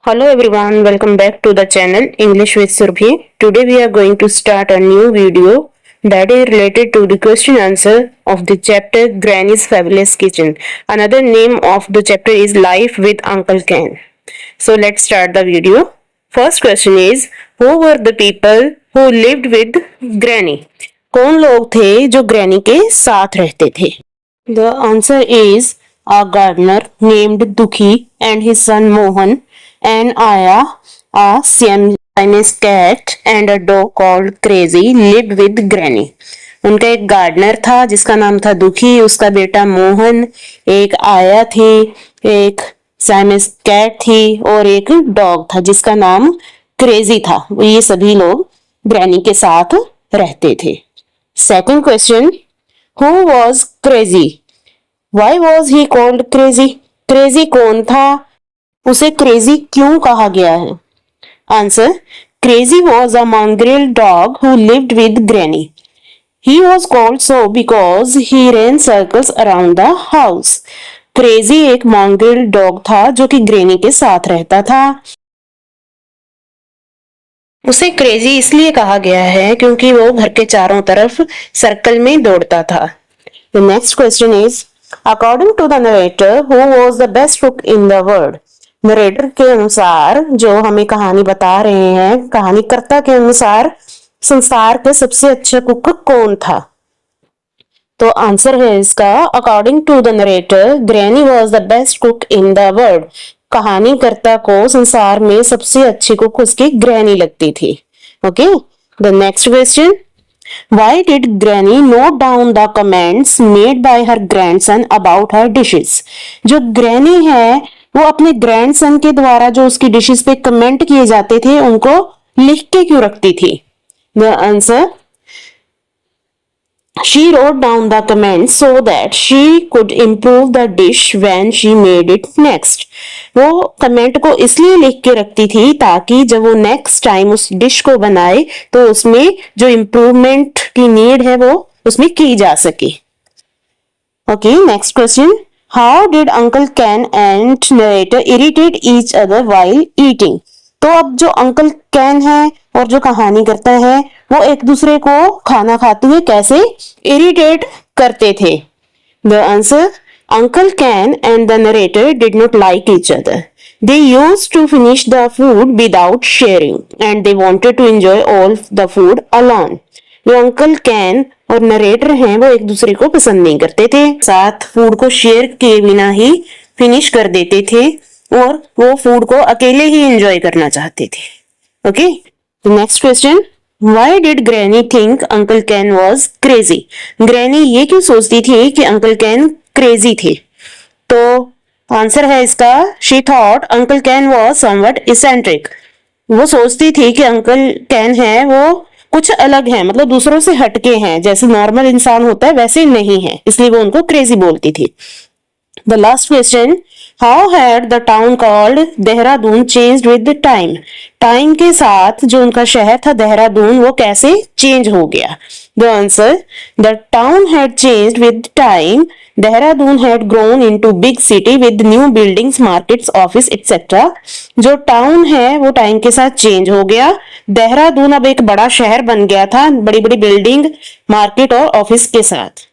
Hello everyone, welcome back to the channel English with Surbhi. Today we are going to start a new video that is related to the question answer of the chapter Granny's Fabulous Kitchen. Another name of the chapter is Life with Uncle Ken. So let's start the video. First question is, who were the people who lived with Granny? कौन लोग थे जो granny के साथ रहते थे? The answer is a gardener named Dukhi and his son Mohan, and Aya, a Siamese cat and a dog called Crazy lived with Granny. उनका एक गार्डनर था जिसका नाम था दुखी, उसका बेटा मोहन, एक आया थी, एक साइमस कैट थी और एक डॉग था जिसका नाम क्रेजी था. ये सभी लोग ग्रैनी के साथ रहते थे. Second question, who was crazy? Why was he called crazy? Crazy कौन था? उसे क्रेजी क्यों कहा गया है? Answer, crazy was a mongrel dog who lived with Granny. He was called so because he ran circles around the house. Crazy एक mongrel dog था जो कि ग्रेनी के साथ रहता था. उसे क्रेजी इसलिए कहा गया है क्योंकि वो घर के चारों तरफ सर्कल में दौड़ता था. The next question is, according to the narrator, who was the best cook in the world? Narrator के अनुसार, जो हमें कहानी बता रहे हैं, कहानीकर्ता के अनुसार संसार के सबसे अच्छा कुक कौन था? तो आंसर है इसका, according to the narrator, granny was the best cook in the world. कहानीकर्ता को संसार में सबसे अच्छी कुक उसकी ग्रैनी लगती थी. Okay, the next question, Why did Granny note down the comments made by her grandson about her dishes? जो ग्रैनी है वो अपने ग्रैंडसन के द्वारा जो उसकी डिशेस पे कमेंट किए जाते थे उनको लिख के क्यों रखती थी? The answer, she wrote down the comments so that she could improve the dish when she made it next. वो कमेंट को इसलिए लिख के रखती थी ताकि जब वो नेक्स्ट टाइम उस डिश को बनाए तो उसमें जो इम्प्रूवमेंट की नीड है वो उसमें की जा सके. Okay, next question, how did uncle can and narrator irritate each other while eating? तो अब जो अंकल कैन है और जो कहानी करता है वो एक दूसरे को खाना खाते हुए कैसे इरिटेट करते थे? The answer, Uncle Ken and the narrator did not like each other. They used to finish the food without sharing and they wanted to enjoy all the food alone. जो अंकल कैन और narrator हैं वो एक दूसरे को पसंद नहीं करते थे, साथ फूड को शेयर किए बिना ही फिनिश कर देते थे और वो फूड को अकेले ही एंजॉय करना चाहते थे. Okay, next question, Why did Granny think Uncle Ken was crazy? Granny ये क्यों सोचती थी कि अंकल कैन क्रेजी थे? तो आंसर है इसका, she thought uncle can was somewhat eccentric. वो सोचती थी कि अंकल कैन है वो कुछ अलग है, मतलब दूसरों से हटके हैं, जैसे नॉर्मल इंसान होता है वैसे नहीं है, इसलिए वो उनको क्रेजी बोलती थी. The last question, how had the town called Dehradun changed with the time? Time के साथ जो उनका शहर था देहरादून वो कैसे चेंज हो गया? The answer, the town had changed with time. Dehradun had grown into big city with new buildings, markets, office etcetera. जो टाउन है वो टाइम के साथ चेंज हो गया. देहरादून अब एक बड़ा शहर बन गया था, बड़ी बड़ी बिल्डिंग, मार्केट और ऑफिस के साथ.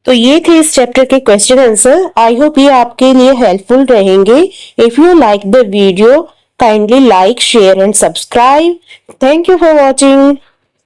तो ये थे इस चैप्टर के क्वेश्चन आंसर. आई होप ये आपके लिए हेल्पफुल रहेंगे. If you like the video, kindly like, share and subscribe. Thank you for watching.